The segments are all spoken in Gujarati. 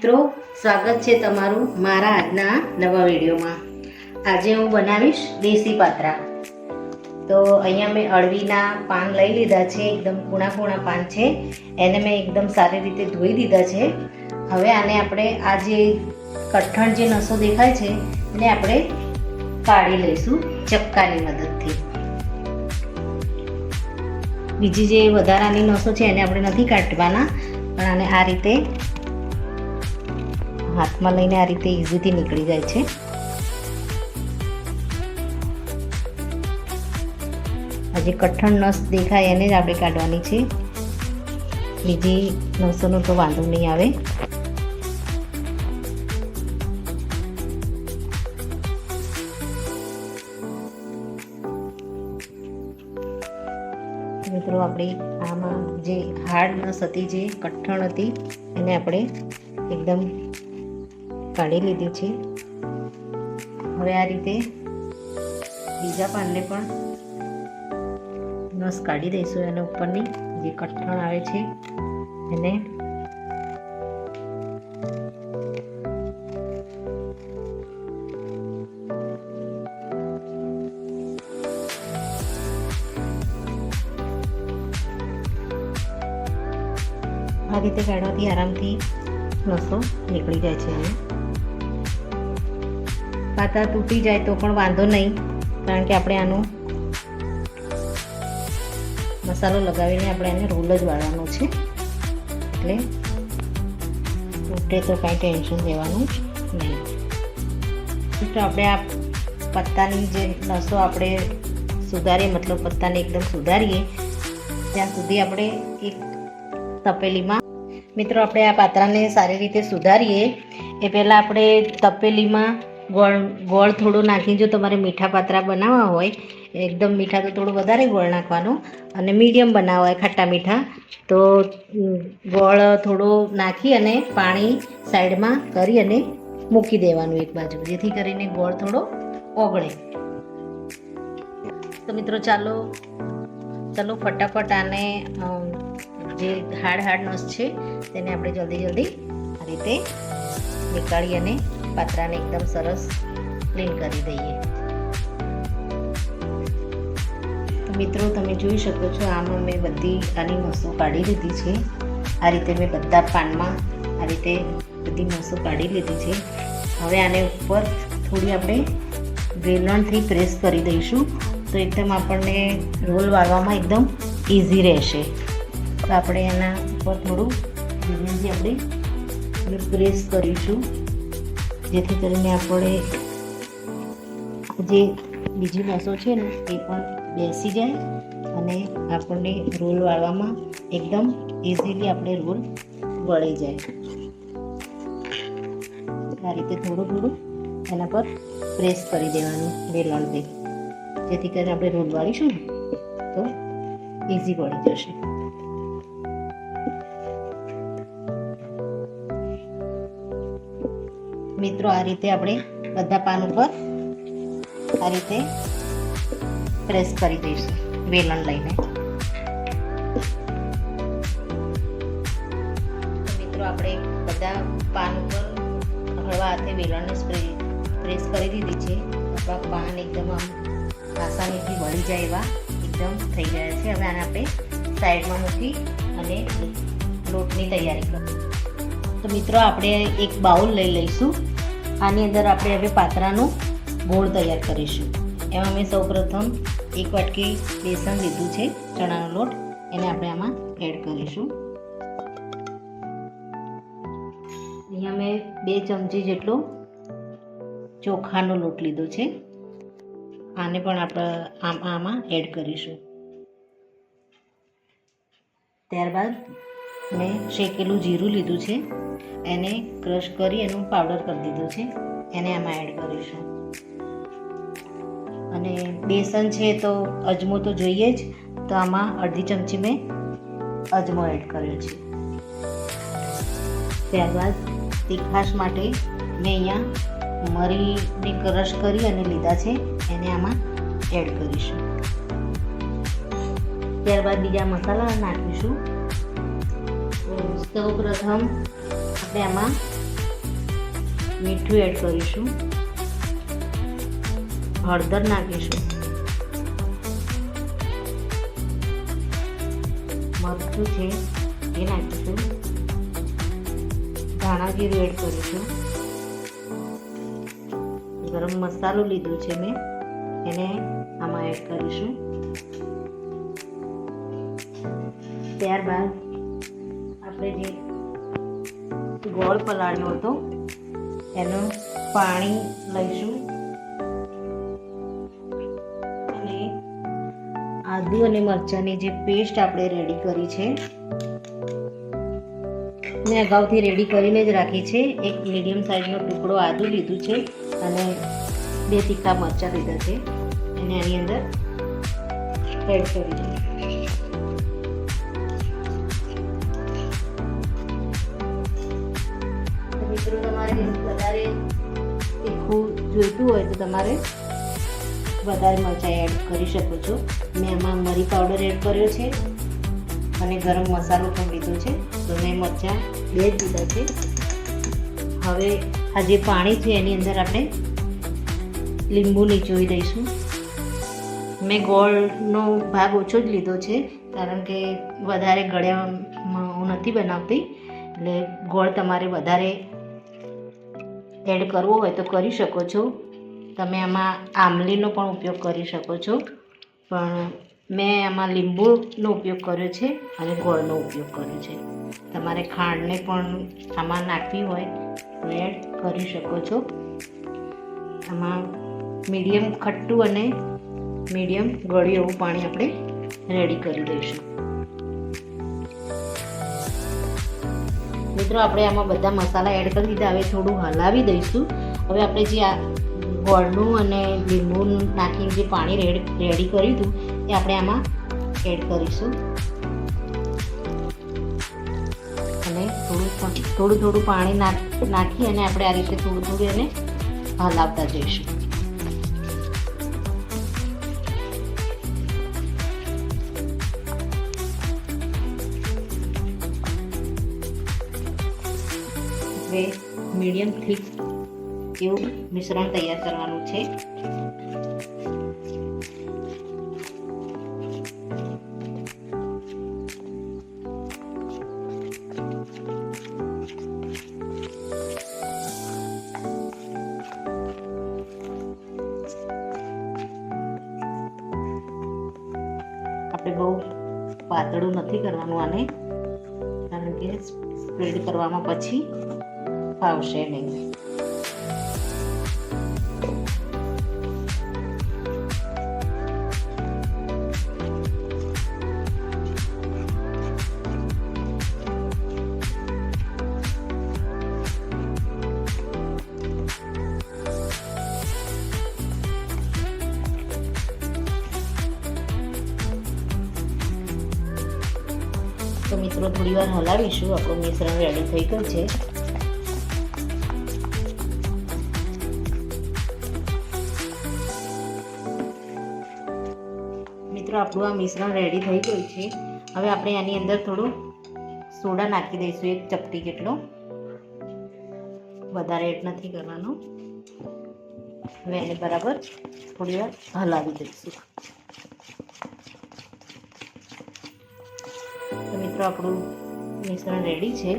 મિત્રો, સ્વાગત છે તમારું મારા આજના નવા વિડીયોમાં। આજે હું બનાવીશ દેશી પાત્રા। તો અહીંયા મેં અળવીના પાન લઈ લીધા છે, એકદમ કૂણા કૂણા પાન છે, એને મેં એકદમ સારી રીતે ધોઈ દીધા છે। હવે આને આપણે આ જે કઠણ જે નસો દેખાય છે એને આપણે કાઢી લઈશું ચક્કાની મદદથી। બીજી જે વધારાની નસો છે એને આપણે નથી કાઢવાના, પણ આને આ રીતે હાથમાં લઈને આ રીતે ઇઝીથી નીકળી જાય છે। આ જે કઠણ નસ દેખાય એને જ આપણે કાઢવાની છે, બીજી નસોનો તો વાંધો નહીં આવે। મિત્રો, આપણે આમાં જે હાર્ડ નસ હતી, જે કઠણ હતી, એને આપણે એકદમ કાઢી લીધી છે। હવે આ રીતે બીજા પાનને પણ નસ કાઢી દઈશું, એને ઉપરની જે કઠણ આવે છે એને આ રીતે કાઢવાથી આરામથી નસો નીકળી જાય છે। પાતા તૂટી જાય તો પણ વાંધો નહીં, કારણ કે આપણે આનો મસાલો લગાવીને આપણે એને રોલ જ વાળવાનો છે, એટલે તૂટે તો કાંઈ ટેન્શન લેવાનું જ નહીં। તો આપણે આ પત્તાની જે નસો આપણે સુધારીએ, મતલબ પત્તાને એકદમ સુધારીએ ત્યાં સુધી આપણે એક તપેલીમાં, મિત્રો આપણે આ પાત્રાને સારી રીતે સુધારીએ એ પહેલાં આપણે તપેલીમાં ગોળ થોડો નાખી, જો તમારે મીઠા પાત્રા બનાવવા હોય, એકદમ મીઠા તો થોડું વધારે ગોળ નાખવાનો, અને મીડિયમ બનાવવા હોય ખાટા મીઠા તો ગોળ થોડો નાખી અને પાણી સાઈડમાં કરી અને મૂકી દેવાનું એક બાજુ, જેથી કરીને ગોળ થોડો ઓગળે। તો મિત્રો ચાલો ફટાફટ આને જે હાર્ડ નસ છે તેને આપણે જલ્દી આ રીતે નીકાળી અને પાત્રાને એકદમ સરસ ક્લીન કરી દઈએ। તો મિત્રો, તમે જોઈ શકો છો આમાં મેં બધી આની નસો કાઢી લીધી છે। આ રીતે મેં બધા પાનમાં આ રીતે બધી નસો કાઢી લીધી છે। હવે આને ઉપર થોડી આપણે વેલણથી પ્રેસ કરી દઈશું, તો એકદમ આપણને રોલ વાળવામાં એકદમ ઇઝી રહેશે। તો આપણે એના ઉપર થોડું ધીરેથી આપણે પ્રેસ કરીશું, જેથી કરીને આપણે જે બીજી નસો છે ને એ પણ બેસી જાય અને આપણને રોલ વાળવામાં એકદમ ઇઝીલી આપણે રોલ વળી જાય। આ રીતે થોડું એના પર પ્રેસ કરી દેવાનું વેલણથી, જેથી કરીને આપણે રોલ વાળીશું ને તો ઇઝી વળી જશે। મિત્રો, આ રીતે આપણે બધા પાન ઉપર આ રીતે પ્રેસ કરી દઈશું વેલણ લઈને। મિત્રો, આપણે બધા પાન ઉપર હળવા હાથે વેલણને પ્રેસ કરી દીધી છે। આપણા પાન એકદમ આમ આસાનીથી વળી જાય એવા એકદમ થઈ ગયા છે। હવે આને આપણે સાઈડમાં મૂકી અને લોટની તૈયારી કરીશું। તો મિત્રો, આપણે એક બાઉલ લઈ લઈશું, આની અંદર આપણે હવે પાત્રાનો ગોળ તૈયાર કરીશું। એમાં મેં સૌપ્રથમ એક વાટકી બેસન લીધું છે, ચણાનો લોટ, એને આપણે આમાં એડ કરીશું। અહીંયા મેં 2 ચમચી જેટલો ચોખાનો લોટ લીધો છે, આને પણ આપણે આમાં એડ કરીશું। ત્યારબાદ મેં શેકેલું જીરું લીધું છે, એને ક્રશ કરી એનું પાવડર કરી દીધું છે, એને આમાં એડ કરીશું। અને બેસન છે તો અજમો તો જોઈએ જ, તો આમાં અડધી ચમચી મેં અજમો એડ કર્યો છે। ત્યારબાદ તીખાશ માટે મેં અહીંયા મરીને ક્રશ કરી અને લીધા છે, એને આમાં એડ કરીશું। ત્યારબાદ બીજા મસાલા નાખીશું। સૌ પ્રથમ આપણે આમાં મીઠું એડ કરીશું, હળદર નાખીશું, મરચું છે એ નાખીશું, ધાણા જીરું એડ કરીશું, ગરમ મસાલો લીધો છે મેં એને આમાં એડ કરીશું. ત્યારબાદ આપણે જે ગોળ પલાળ્યો હતો એનું પાણી લઈશું અને આદુ અને મરચાંની જે પેસ્ટ આપણે રેડી કરી છે મેં અગાઉથી રેડી કરીને જ રાખી છે. એક મીડિયમ સાઇઝનો ટુકડો આદુ લીધું છે અને 2 તીખા મરચાં લીધા છે એને આની અંદર એડ કરી દઈએ. મિત્રો તમારે વધારે તીખું જોઈતું હોય તો તમારે વધારે મરચાં એડ કરી શકો છો. મેં આમાં મરી પાવડર એડ કર્યો છે અને ગરમ મસાલો પણ લીધો છે, તો મેં મરચાં 2 જ લીધા છે. હવે આ જે પાણી છે એની અંદર આપણે લીંબુ નીચોવી દઈશું. મેં ગોળનો ભાગ ઓછો જ લીધો છે કારણ કે વધારે ગળ્યામાં હું નથી બનાવતી, એટલે ગોળ તમારે વધારે એડ કરવો હોય તો કરી શકો છો. તમે આમાં આમલીનો પણ ઉપયોગ કરી શકો છો, પણ મેં આમાં લીંબુનો ઉપયોગ કર્યો છે અને ગોળનો ઉપયોગ કર્યો છે. તમારે ખાંડને પણ આમાં નાખવી હોય તો એડ કરી શકો છો. આમાં મીડિયમ ખટ્ટું અને મીડિયમ ગળ્યું એવું પાણી આપણે રેડી કરી દઈશું. મિત્રો આપણે આમાં બધા મસાલા એડ કરી દીધા. હવે થોડું હલાવી દઈશું. હવે આપણે જે આ ગોળનું અને લીંબુ નાખીને જે પાણી રેડી કર્યું હતું એ આપણે આમાં એડ કરીશું અને થોડું પાણી નાખી અને આપણે આ રીતે થોડું એને હલાવતા જઈશું. હવે મીડિયમ થીક એવું મિશ્રણ તૈયાર કરવાનું છે. આપણે બહુ પાતળું નથી કરવાનું આને, કારણ કે સ્પ્રેડ કરવામાં પછી ફાવશે નહીં. તો મિત્રો થોડી વાર હલાવીશું. આપણું મિશ્રણ રેડી થઈ ગયું છે. મિત્રો આપણું આ મિશ્રણ રેડી થઈ ગયું છે. હવે આપણે આની અંદર થોડું સોડા નાખી દઈશું, 1 ચપટી જેટલો, વધારે એડ નથી કરવાનો. હવે એને બરાબર થોડી વાર હલાવી દઈશું. તો મિત્રો આપણું મિશ્રણ રેડી છે.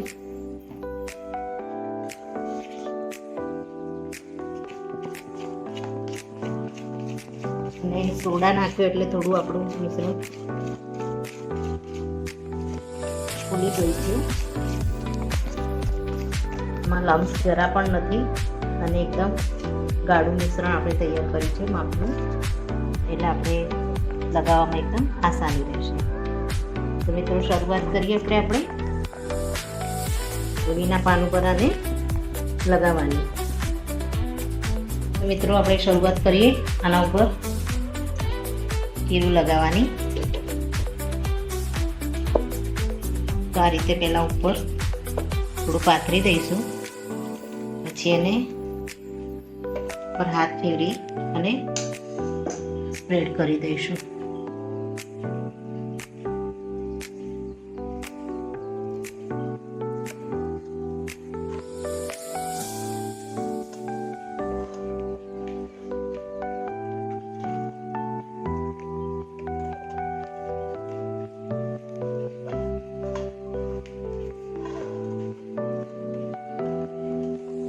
અને સોડા નાખ્યો એટલે થોડું આપણું મિશ્રણ ફૂલી ગયું છે. એમાં લમ્સ જરા પણ નથી અને એકદમ ગાઢું મિશ્રણ આપણે તૈયાર કર્યું છે માપનું, એટલે આપણે લગાવવામાં એકદમ આસાની રહેશે. તો મિત્રો શરૂઆત કરીએ આપણે પૂરીના પાન ઉપર આને લગાવવાની. તો મિત્રો આપણે શરૂઆત કરીએ આના ઉપર જીરું લગાવવાની. તો આ રીતે પહેલાં ઉપર થોડું પાથરી દઈશું, પછી એને પર હાથ ફેરવી અને સ્પ્રેડ કરી દઈશું.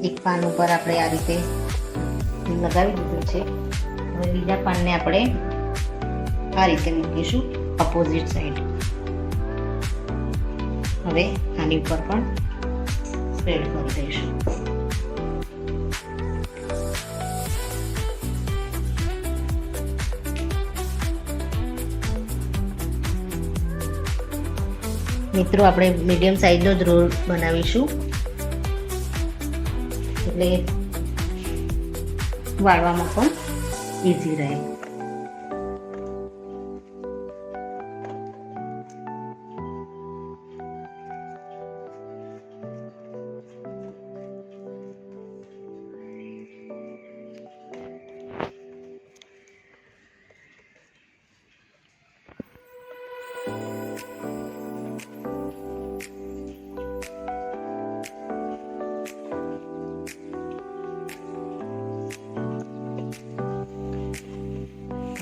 એક પાન ઉપર આપણે આ રીતે લગાવી દીધું છે. હવે બીજા પાનને આપણે આ રીતે મૂકીશું ઓપોઝિટ સાઈડ. હવે આની ઉપર પણ સ્પ્રેડ કરી દઈશું. મિત્રો આપણે મીડિયમ સાઈઝનો જ રોલ બનાવીશું એટલે વાળવામાં પણ ઈઝી રહે.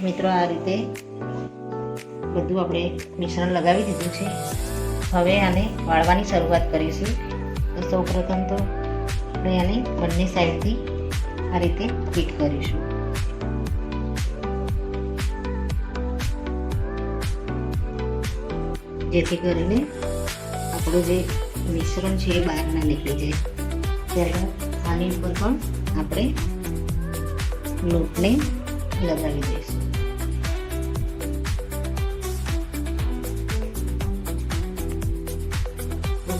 મિત્રો આ રીતે બધું આપણે મિશ્રણ લગાવી દીધું છે. હવે આને વાળવાની શરૂઆત કરીશું. તો સૌપ્રથમ તો આપણે આને બંને સાઈડથી આ રીતે ફિટ કરીશું. જેથી કરીને આપણું જે મિશ્રણ છે એ બહાર ના નીકળી જાય. ત્યારે આની ઉપર પણ આપણે લોટને લગાવી દઈશું.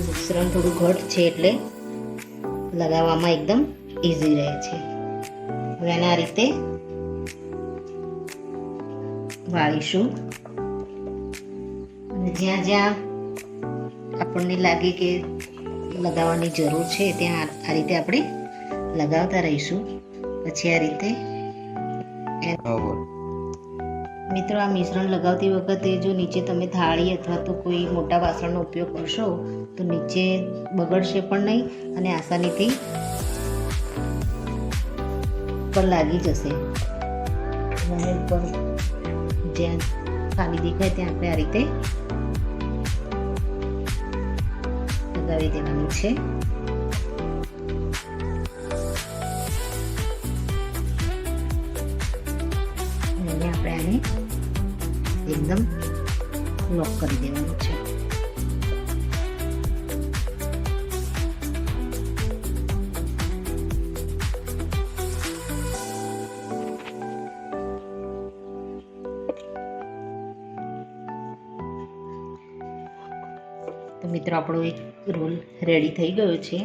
મિશ્રણ થોડું ઘટ છે એટલે લગાવવામાં એકદમ ઈઝી રહે છે. હવે આને આ રીતે વાળીશું. જ્યાં જ્યાં આપણને લાગે કે લગાવવાની જરૂર છે ત્યાં આ રીતે આપણે લગાવતા રહીશું. પછી આ રીતે મિત્રો આ મિશ્રણ લગાવતી વખતે જો નીચે તમે થાળી અથવા તો કોઈ મોટા વાસણનો ઉપયોગ કરશો તો નીચે બગડશે પણ નહીં અને આસાનીથી પર લાગી જશે. અને ઉપર જ્યાં ખાલી દેખાય ત્યાં આપણે આ રીતે લગાવી દેવાનું છે. અને આપણે આને એકદમ લોક કરી દેવાનું છે. તો મિત્રો આપણો એક રોલ રેડી થઈ ગયો છે.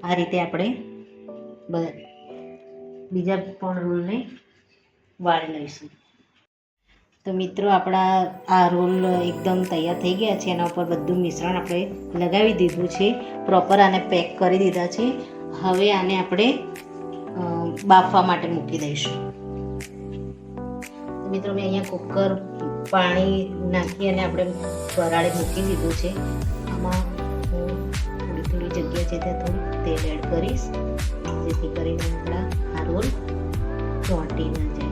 આ રીતે આપણે બીજા પણ રોલને વાળી લઈશું. તો મિત્રો આપણા આ રોલ એકદમ તૈયાર થઈ ગયા છે. એના ઉપર બધું મિશ્રણ આપણે લગાવી દીધું છે. પ્રોપર આને પેક કરી દીધા છે. હવે આને આપણે બાફવા માટે મૂકી દઈશું. મિત્રો મેં અહીંયા કુકર પાણી નાખી અને આપણે વરાળે મૂકી દીધું છે. આમાં હું થોડી જગ્યા છે ત્યાં થોડું તેલ એડ કરીશ જેથી કરીને આપણા આ રોલ ચોંટી ના જાય.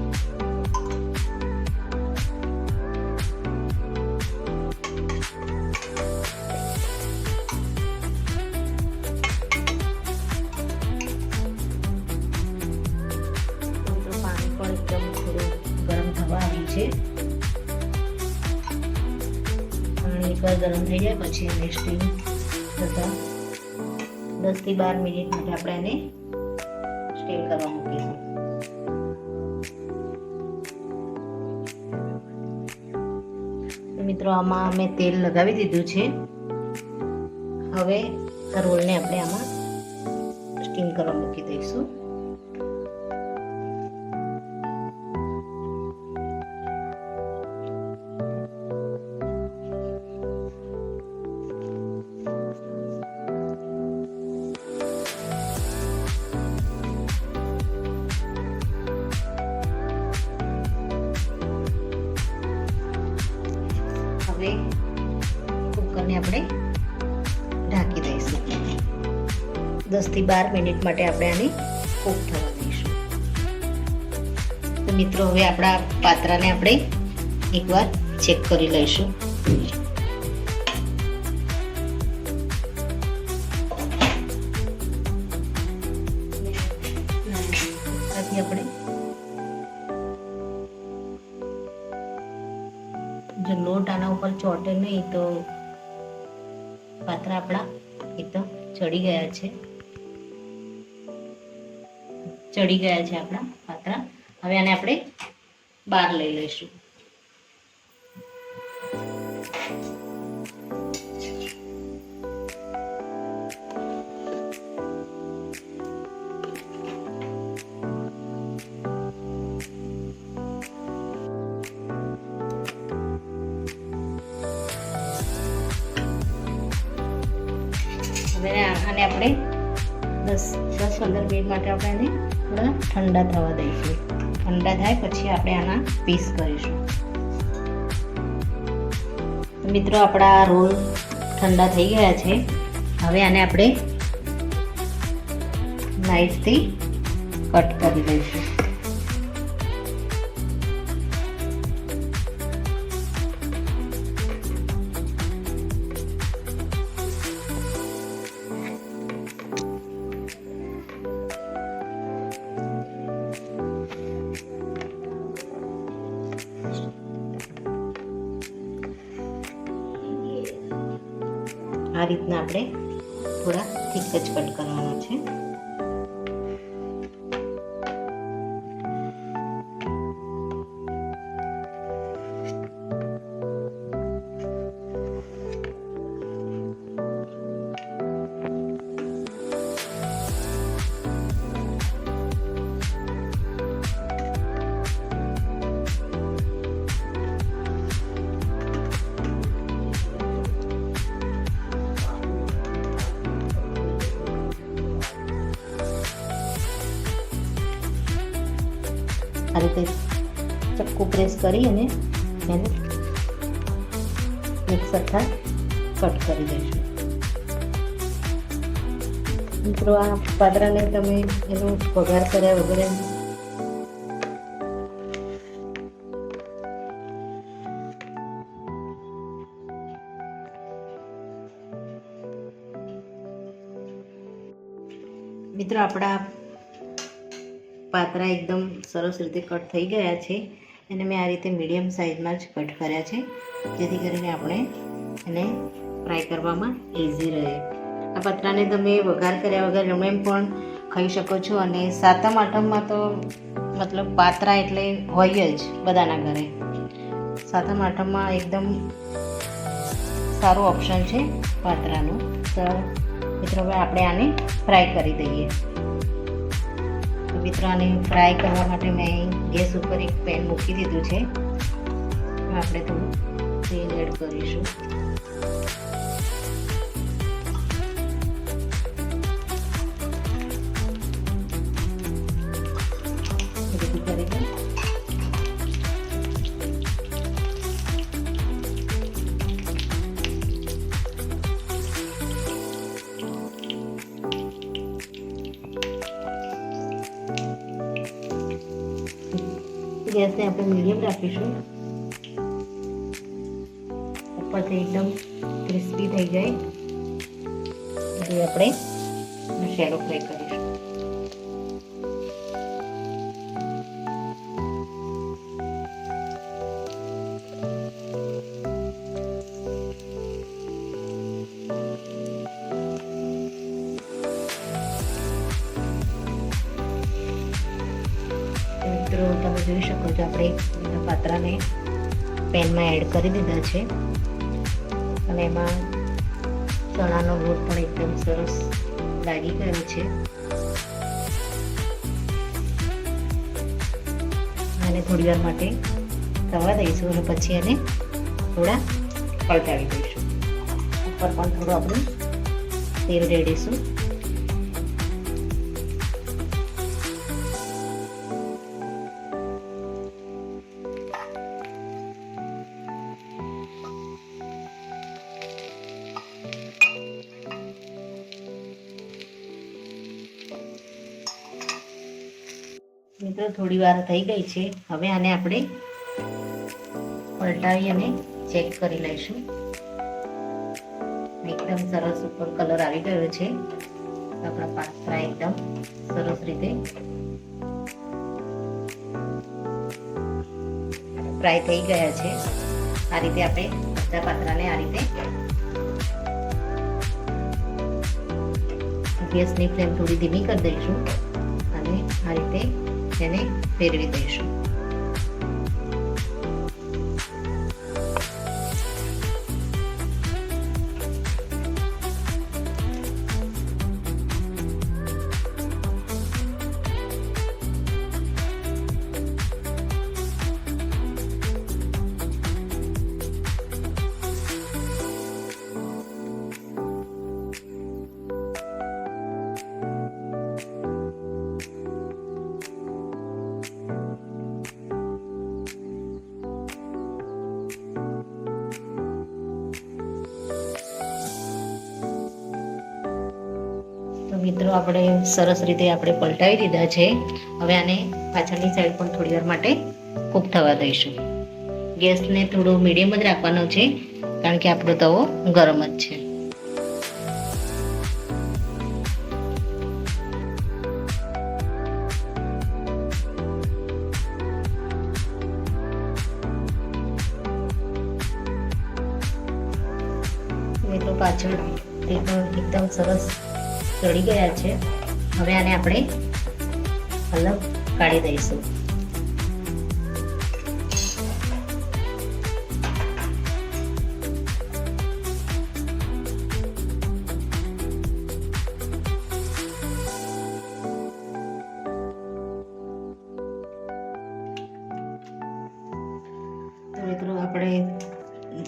પાણી પણ એકદમ થોડું ગરમ થવા આવ્યું છે. પાણી એકવાર ગરમ થઈ જાય પછી એને સ્ટીમ થતા 10 થી 12 મિનિટ માટે આપણે એને સ્ટીમ કરવા મૂકીશું. મિત્રો આમાં મેં તેલ લગાવી દીધું છે. હવે આ રોલને આપણે આમાં સ્ટીમ કરવા મૂકી દઈશું. હવે કુકરને આપણે ઢાંકી દઈશું. 10 થી 12 મિનિટ માટે આપણે આને કૂક થવા દઈશું. તો મિત્રો હવે આપણા પાત્રાને આપણે એકવાર ચેક કરી લઈશું. જો લોટ આના ઉપર ચોટે નહીં તો પાત્રા આપણા એકદમ ચડી ગયા છે આપણા પાત્રા. હવે આને આપણે બહાર લઈ લઈશું. હવે આને આપણે 10-15 મિનિટ માટે આપણે આને થોડા ઠંડા થવા દઈશું. ઠંડા થાય પછી આપણે આના પીસ કરીશું. મિત્રો આપણા રોલ ઠંડા થઈ ગયા છે. હવે આને આપણે નાઈફથી કટ કરી દઈશું. આ રીતના આપણે થોડા થીક જ કટ કરવાના છે. આ રીતે ચક્કુ પ્રેસ કરી અને એને એક સરખા કટ કરી દઈશું. મિત્રો આ પાત્રાને તમે એનો વઘાર કર્યા વગર મિત્રો આપણા પાત્રા એકદમ સરસ રીતે કટ થઈ ગયા છે અને મેં આ રીતે મીડિયમ સાઇઝમાં જ કટ કર્યા છે જેથી કરીને આપણે એને ફ્રાય કરવામાં ઇઝી રહે. આ પાત્રાને તમે વઘાર કર્યા વગર એમ પણ ખાઈ શકો છો અને સાતમ આઠમમાં તો મતલબ પાત્રા એટલે હોય જ બધાના ઘરે. સાતમ આઠમમાં એકદમ સારું ઓપ્શન છે પાત્રાનું. તો મિત્રો હવે આપણે આને ફ્રાય કરી દઈએ. મિત્રો આને ફ્રાય કરવા માટે મેં ગેસ ઉપર એક પેન મૂકી દીધું છે. આપણે થોડું તેલ એડ કરીશું. ગેસને આપણે મીડિયમ રાખીશું. ઉપરથી એકદમ ક્રિસ્પી થઈ જાય એટલે આપણે શેલો ફ્રાય કરીશું. મિત્રો તમે જોઈ શકો છો આપણે પાત્રાને પેનમાં એડ કરી દીધા છે અને એમાં ચણાનો લોટ પણ એકદમ સરસ લાગી ગયો છે. અને થોડી વાર માટે થવા દઈશું અને પછી એને થોડા પલટાવી દઈશું. ઉપર પણ થોડું આપણે તેલ રેડીશું. મિત્રો થોડી વાર થઈ ગઈ છે. હવે આને આપણે પલટાવી અને ચેક કરી લઈશું. એકદમ સરસ ઉપર કલર આવી ગયો છે. આપણા પાત્રા એકદમ સરસ રીતે ફ્રાય થઈ ગયા છે. આ રીતે આપણે બધા પાત્રાને આ રીતે ગેસની ફ્લેમ થોડી ધીમી કરી દઈશું અને આ રીતે તેને ફેરવી દઈશું. તો મિત્રો આપણે સરસ રીતે આપણે પલટાવી દીધા છે. હવે આને પાછળની સાઈડ પણ થોડી વાર માટે કૂક થવા દઈશું. ગેસને થોડો મીડિયમ જ રાખવાનો છે કારણ કે આપણો તવો ગરમ જ છે. મિત્રો પાછળ તે પણ એકદમ સરસ ચડી ગયા છે. હવે આને આપણે અલગ કાઢી દઈશું. તો મિત્રો આપણે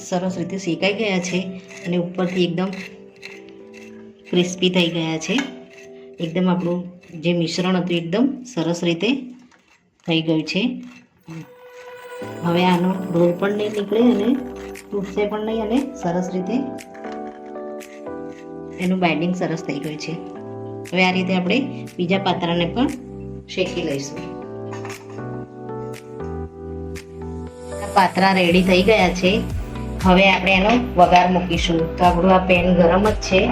સરસ રીતે શેકાઈ ગયા છે અને ઉપરથી એકદમ ક્રિસ્પી થઈ ગયા છે. એકદમ આપણું જે મિશ્રણ હતું એકદમ સરસ રીતે થઈ ગયું છે. હવે આનો રોલ પણ નહીં નીકળે અને તૂટશે પણ નહીં અને સરસ રીતે એનું બાઇન્ડિંગ સરસ થઈ ગયું છે. હવે આ રીતે આપણે બીજા પાત્રાને પણ શેકી લઈશું. પાત્રા રેડી થઈ ગયા છે. હવે આપણે એનો વઘાર મૂકીશું. તો આપણું આ પેન ગરમ જ છે.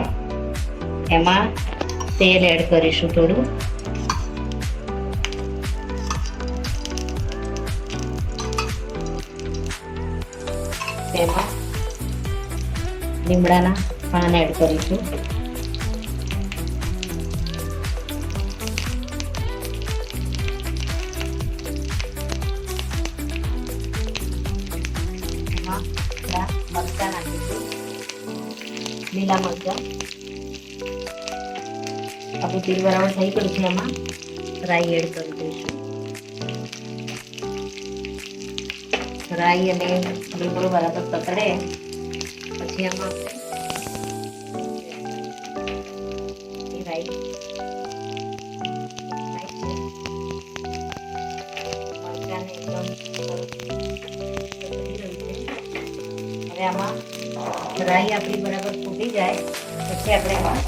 એમાં તેલ એડ કરીશું થોડું. તેમાં લીમડાના પાન એડ કરીશું. એમાં મરચાં નાખીશું, લીલા મરચાં. આપણું તેલ બરાબર થઈ ગયું છે. એમાં રાઈ એડ કરી દઈશું. રાઈ અને લીમડો બરાબર પકડે પછી આમાં રાઈ મરચાંને એકદમ હવે આમાં રાઈ આપણી બરાબર ફૂટી જાય પછી આપણે એમાં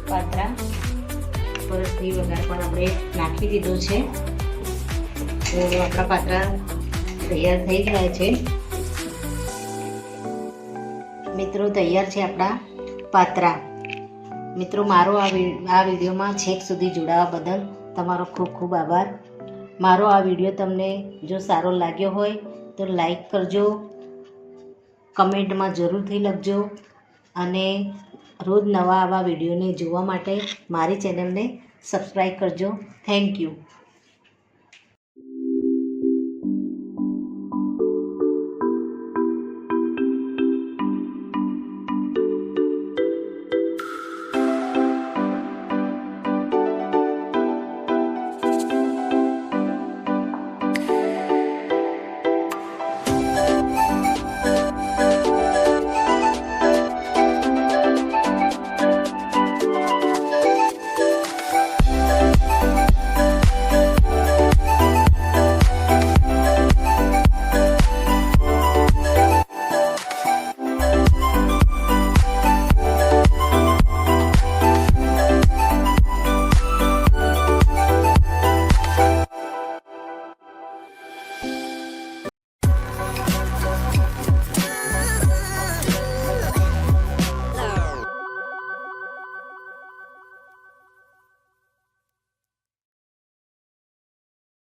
પાત્રા પરથી વઘાર પણ આપણે નાખી દીધો છે. તો આપણા પાત્રા તૈયાર થઈ ગયા છે. મિત્રો તૈયાર છે આપણા પાત્રા. મિત્રો મારો આ વિડીયોમાં છેક સુધી જોડાવા બદલ તમારો ખૂબ ખૂબ આભાર. મારો આ વિડીયો તમને જો સારો લાગ્યો હોય તો લાઈક કરજો, કમેન્ટમાં જરૂરથી લખજો અને રોજ નવા આવા વિડીયોને જોવા માટે મારી ચેનલને સબસ્ક્રાઈબ કરજો. Thank you.